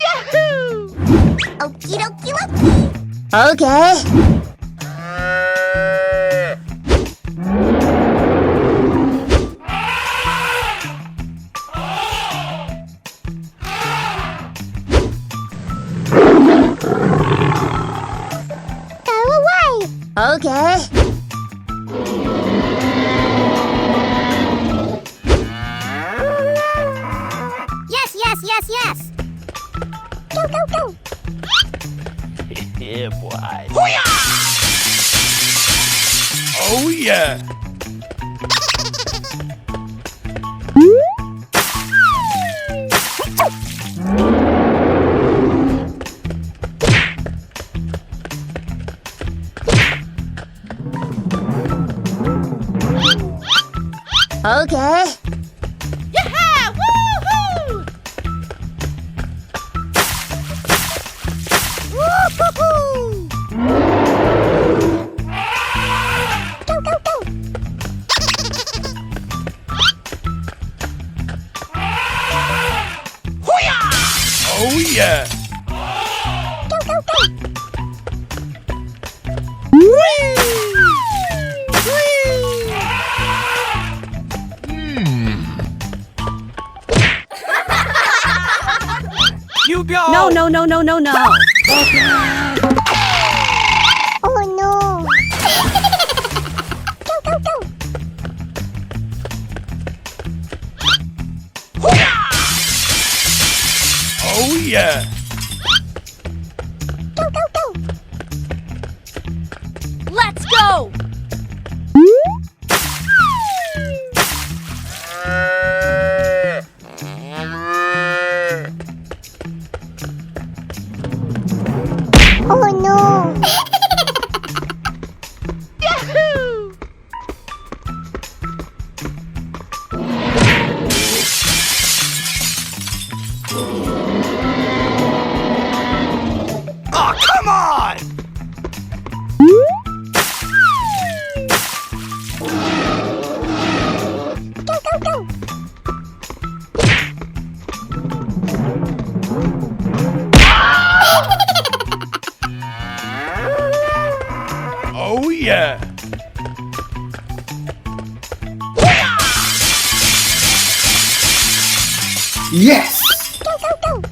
Yahoo! Okie dokie dokie. Okay. Go away. Okay. Yes. Go. Yeah, boy. Hoo-yah! Oh, yeah. Okay. Yeah! Woohoo! Woo-hoo-hoo. Go. Hoo-yah! Oh, yeah. Go. You go. No. Oh no. Go. Hoo-yah! Oh, yeah. Go. Let's go! Oh no. Yahoo! Oh, come on. Go. Oh, yeah. Yes! Go.